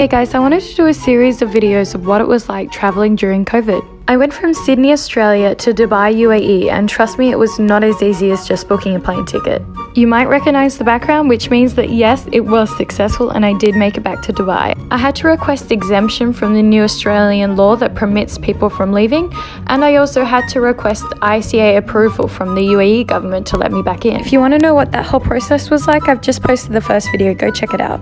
Hey guys, I wanted to do a series of videos of what it was like traveling during COVID. I went from Sydney, Australia to Dubai, UAE, and trust me, it was not as easy as just booking a plane ticket. You might recognize the background, which means that yes, it was successful and I did make it back to Dubai. I had to request exemption from the new Australian law that permits people from leaving, and I also had to request ICA approval from the UAE government to let me back in. If you want to know what that whole process was like, I've just posted the first video, go check it out.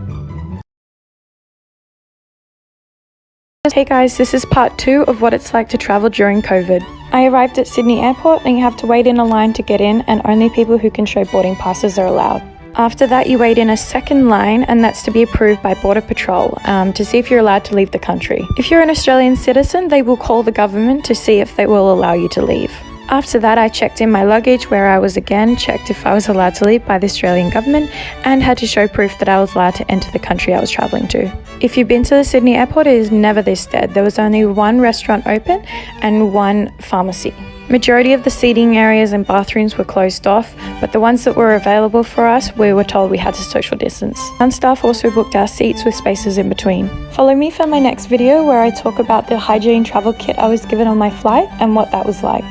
Hey guys, this is part 2 of what it's like to travel during COVID. I arrived at Sydney Airport and you have to wait in a line to get in, and only people who can show boarding passes are allowed. After that, you wait in a second line, and that's to be approved by Border Patrol to see if you're allowed to leave the country. If you're an Australian citizen, they will call the government to see if they will allow you to leave. After that, I checked in my luggage, where I was again checked if I was allowed to leave by the Australian government, and had to show proof that I was allowed to enter the country I was travelling to. If you've been to the Sydney airport, it is never this dead. There was only one restaurant open and one pharmacy. Majority of the seating areas and bathrooms were closed off, but the ones that were available for us, we were told we had to social distance. Some staff also booked our seats with spaces in between. Follow me for my next video where I talk about the hygiene travel kit I was given on my flight and what that was like.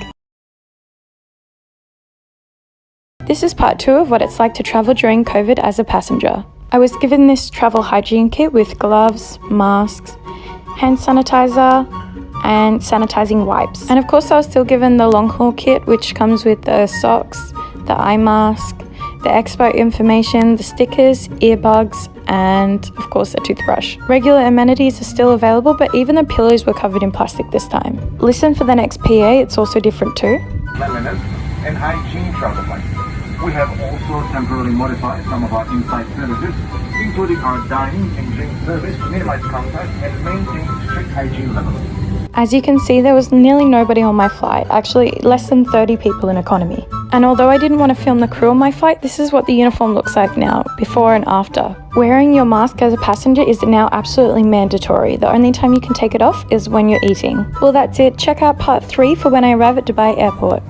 This is part 2 of what it's like to travel during COVID as a passenger. I was given this travel hygiene kit with gloves, masks, hand sanitizer, and sanitizing wipes. And of course I was still given the long haul kit, which comes with the socks, the eye mask, the expo information, the stickers, earbuds, and of course a toothbrush. Regular amenities are still available, but even the pillows were covered in plastic this time. Listen for the next PA, it's also different too. Cleanliness and hygiene travel license. We have also temporarily modified some of our inside services, including our dining and drink service, near-light contact, and maintain strict hygiene levels. As you can see, there was nearly nobody on my flight, actually less than 30 people in economy. And although I didn't want to film the crew on my flight, this is what the uniform looks like now, before and after. Wearing your mask as a passenger is now absolutely mandatory. The only time you can take it off is when you're eating. Well, that's it. Check out part 3 for when I arrive at Dubai Airport.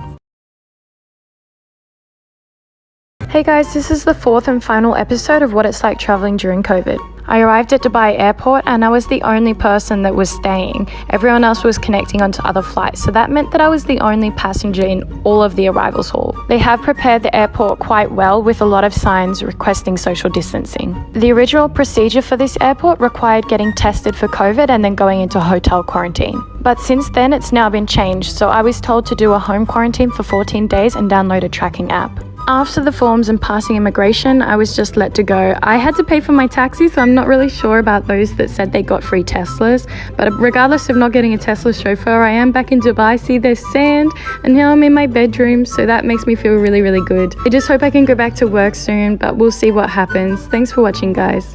Hey guys, this is the 4th and final episode of what it's like traveling during COVID. I arrived at Dubai Airport and I was the only person that was staying. Everyone else was connecting onto other flights, so that meant that I was the only passenger in all of the arrivals hall. They have prepared the airport quite well with a lot of signs requesting social distancing. The original procedure for this airport required getting tested for COVID and then going into hotel quarantine. But since then it's now been changed, so I was told to do a home quarantine for 14 days and download a tracking app. After the forms and passing immigration, I was just let to go. I had to pay for my taxi, so I'm not really sure about those that said they got free Teslas. But regardless of not getting a Tesla chauffeur, I am back in Dubai. See, there's sand, and now I'm in my bedroom, so that makes me feel really, really good. I just hope I can go back to work soon, but we'll see what happens. Thanks for watching, guys.